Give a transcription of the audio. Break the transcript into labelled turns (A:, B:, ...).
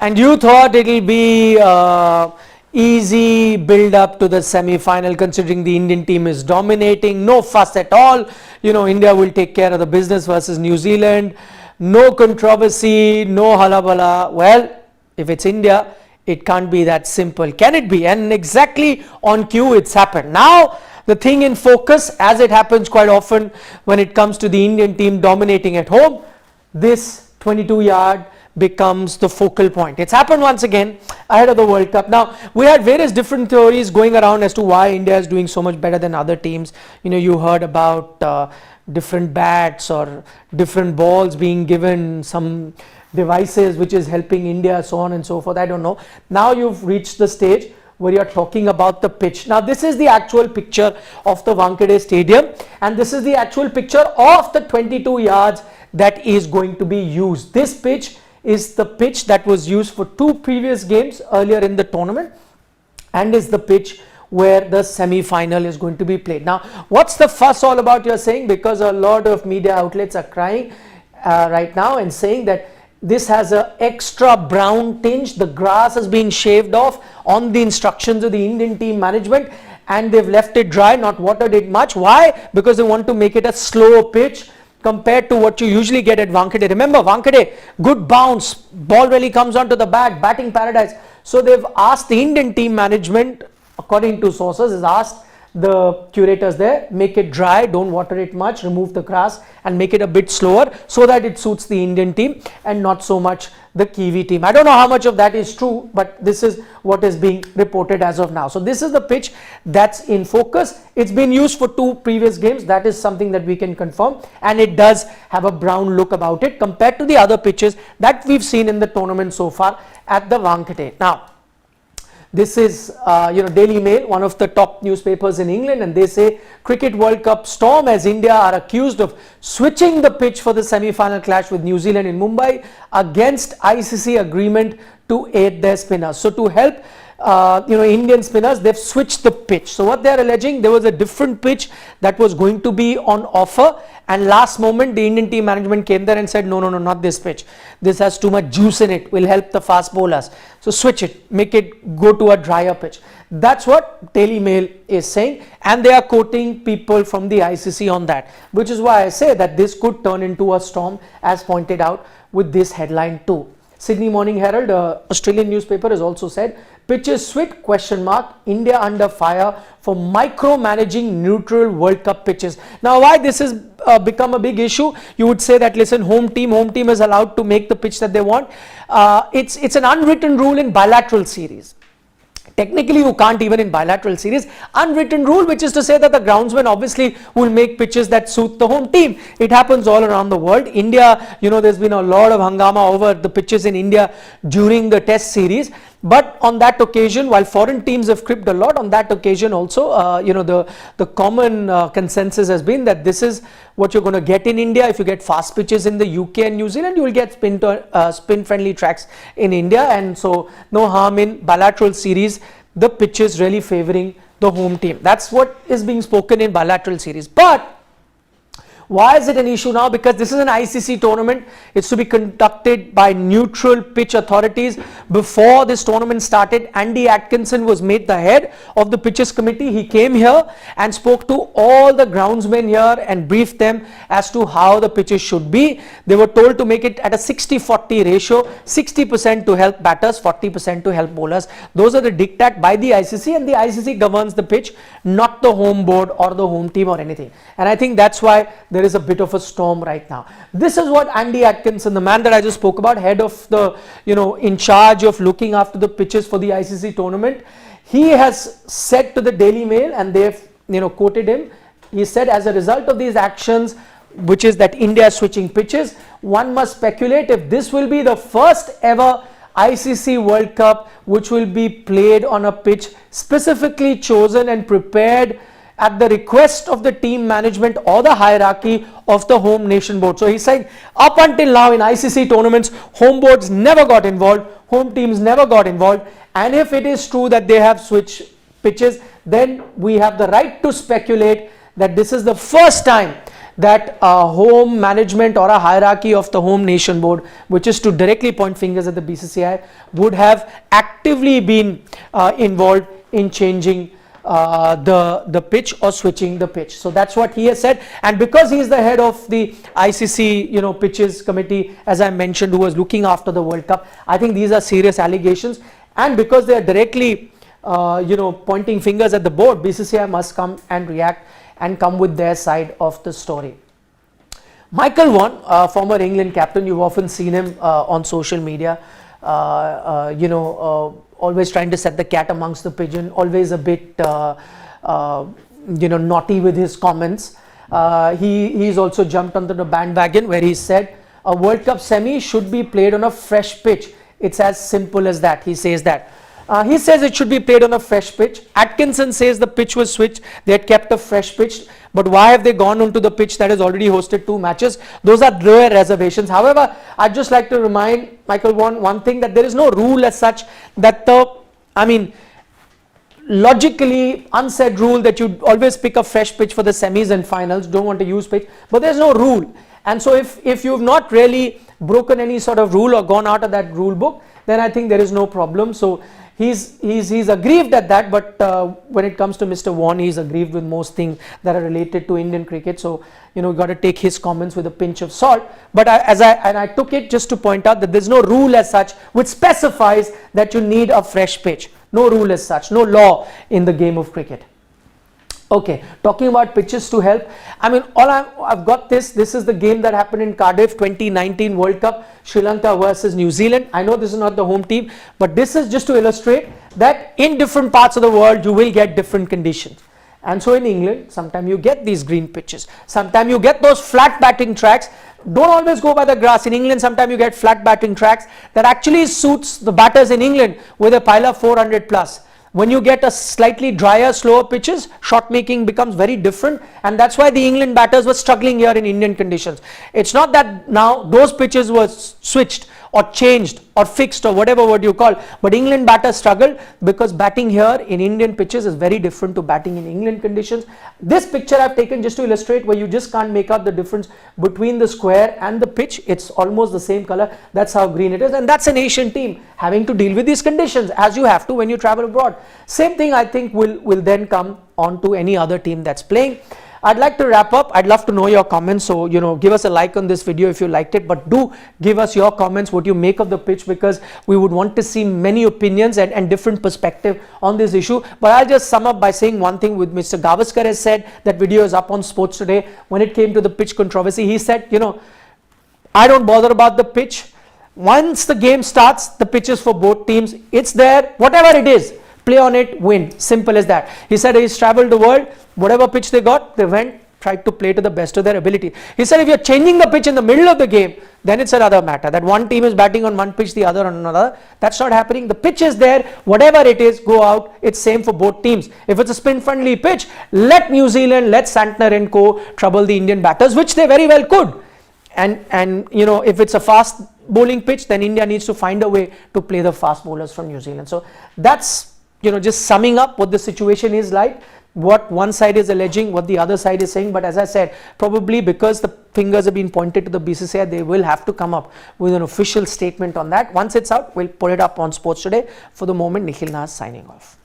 A: And you thought it will be easy build up to the semi-final, considering the Indian team is dominating, no fuss at all. India will take care of the business versus New Zealand, no controversy, no halabala. Well, if it's India, it can't be that simple. Can it be? And exactly on cue it's happened. Now the thing in focus, as it happens quite often when it comes to the Indian team dominating at home, this 22-yard becomes the focal point. It's happened once again ahead of the World Cup. Now, we had various different theories going around as to why India is doing so much better than other teams. You heard about different bats or different balls being given, some devices which is helping India, so on and so forth. I don't know. Now you've reached the stage where you're talking about the pitch. Now this is the actual picture of the Wankhede stadium, and this is the actual picture of the 22 yards that is going to be used. This pitch is the pitch that was used for 2 previous games earlier in the tournament, and is the pitch where the semi-final is going to be played. Now, what's the fuss all about, you're saying? Because a lot of media outlets are crying right now and saying that this has an extra brown tinge. The grass has been shaved off on the instructions of the Indian team management, and they've left it dry, not watered it much. Why? Because they want to make it a slow pitch compared to what you usually get at Wankhede. Remember, Wankhede, good bounce, ball really comes onto the bat, batting paradise. So they've asked the Indian team management, according to sources, has asked the curators there, make it dry, don't water it much, remove the grass and make it a bit slower so that it suits the Indian team and not so much the Kiwi team. I don't know how much of that is true, but this is what is being reported as of now. So this is the pitch that's in focus. It's been used for 2 previous games. That is something that we can confirm, and it does have a brown look about it compared to the other pitches that we've seen in the tournament so far at the Wankhede. Now, this is Daily Mail, one of the top newspapers in England, and they say Cricket World Cup storm as India are accused of switching the pitch for the semi-final clash with New Zealand in Mumbai against ICC agreement to aid their spinners. So to help Indian spinners, they've switched the pitch. So what they're alleging, there was a different pitch that was going to be on offer, and last moment the Indian team management came there and said no, not this pitch, this has too much juice in it, will help the fast bowlers, so switch it, make it go to a drier pitch. That's what Daily Mail is saying, and they are quoting people from the ICC on that, which is why I say that this could turn into a storm, as pointed out with this headline too. Sydney Morning Herald, Australian newspaper, has also said pitches sweet ? India under fire for micromanaging neutral World Cup pitches. Now, why this has become a big issue? You would say that, listen, home team is allowed to make the pitch that they want. It's an unwritten rule in bilateral series. Technically, you can't even in bilateral series. Unwritten rule, which is to say that the groundsman obviously will make pitches that suit the home team. It happens all around the world. India, there's been a lot of hangama over the pitches in India during the test series. But on that occasion, while foreign teams have cribbed a lot, on that occasion also, the common consensus has been that this is what you're going to get in India. If you get fast pitches in the UK and New Zealand, you will get spin-friendly tracks in India. And so no harm in bilateral series, the pitches really favoring the home team. That's what is being spoken in bilateral series. But why is it an issue now? Because this is an ICC tournament. It's to be conducted by neutral pitch authorities. Before this tournament started, Andy Atkinson was made the head of the pitches committee. He came here and spoke to all the groundsmen here and briefed them as to how the pitches should be. They were told to make it at a 60-40 ratio, 60% to help batters, 40% to help bowlers. Those are the diktat by the ICC, and the ICC governs the pitch, not the home board or the home team or anything. And I think that's why there is a bit of a storm right now. This is what Andy Atkinson, the man that I just spoke about, head of the, in charge of looking after the pitches for the ICC tournament, he has said to the Daily Mail, and they've, quoted him. He said, as a result of these actions, which is that India is switching pitches, one must speculate if this will be the first ever ICC World Cup which will be played on a pitch specifically chosen and prepared at the request of the team management or the hierarchy of the home nation board. So he said, up until now in ICC tournaments, home boards never got involved, home teams never got involved, and if it is true that they have switched pitches, then we have the right to speculate that this is the first time that home management or a hierarchy of the home nation board, which is to directly point fingers at the BCCI, would have actively been involved in changing the pitch or switching the pitch. So that's what he has said, and because he is the head of the ICC pitches committee, as I mentioned, who was looking after the World Cup, I think these are serious allegations, and because they are directly pointing fingers at the board, BCCI must come and react and come with their side of the story. Michael Vaughan, former England captain, you've often seen him on social media, always trying to set the cat amongst the pigeon, always a bit naughty with his comments. He's also jumped onto the bandwagon where he said a World Cup semi should be played on a fresh pitch. It's as simple as that. He says that. He says it should be played on a fresh pitch. Atkinson says the pitch was switched. They had kept a fresh pitch. But why have they gone onto the pitch that has already hosted 2 matches? Those are their reservations. However, I'd just like to remind Michael Vaughan one thing, that there is no rule as such that logically unsaid rule that you always pick a fresh pitch for the semis and finals, don't want to use pitch, but there's no rule. And so if you've not really broken any sort of rule or gone out of that rule book, then I think there is no problem. So he's aggrieved at that, but when it comes to Mr. Vaughan, he's aggrieved with most things that are related to Indian cricket. So got to take his comments with a pinch of salt. But I took it just to point out that there's no rule as such which specifies that you need a fresh pitch. No rule as such, no law in the game of cricket. Okay, talking about pitches to help. I've got this. This is the game that happened in Cardiff 2019 World Cup, Sri Lanka versus New Zealand. I know this is not the home team, but this is just to illustrate that in different parts of the world you will get different conditions. And so in England, sometimes you get these green pitches. Sometimes you get those flat batting tracks. Don't always go by the grass. In England, sometimes you get flat batting tracks that actually suits the batters in England with a pile of 400 plus. When you get a slightly drier, slower pitches, shot making becomes very different, and that's why the England batters were struggling here in Indian conditions. It's not that now those pitches were switched or changed or fixed or whatever word you call, but England batters struggled because batting here in Indian pitches is very different to batting in England conditions. This picture I've taken just to illustrate where you just can't make out the difference between the square and the pitch. It's almost the same color. That's how green it is, and that's an Asian team having to deal with these conditions, as you have to when you travel abroad. Same thing I think will then come on to any other team that's playing. I'd like to wrap up. I'd love to know your comments, so give us a like on this video if you liked it, but do give us your comments, what you make of the pitch, because we would want to see many opinions and different perspective on this issue. But I'll just sum up by saying one thing. With Mr. Gavaskar has said, that video is up on Sports Today. When it came to the pitch controversy, he said, I don't bother about the pitch. Once the game starts, the pitch is for both teams. It's there, whatever it is, play on it, win. Simple as that. He said he's traveled the world. Whatever pitch they got, they went, tried to play to the best of their ability. He said if you're changing the pitch in the middle of the game, then it's another matter. That one team is batting on one pitch, the other on another. That's not happening. The pitch is there. Whatever it is, go out. It's same for both teams. If it's a spin-friendly pitch, let New Zealand, let Santner and co. trouble the Indian batters, which they very well could. And if it's a fast bowling pitch, then India needs to find a way to play the fast bowlers from New Zealand. So that's just summing up what the situation is like, what one side is alleging, what the other side is saying. But as I said, probably because the fingers have been pointed to the BCCI, they will have to come up with an official statement on that. Once it's out, we'll put it up on Sports Today. For the moment, Nikhil Nas signing off.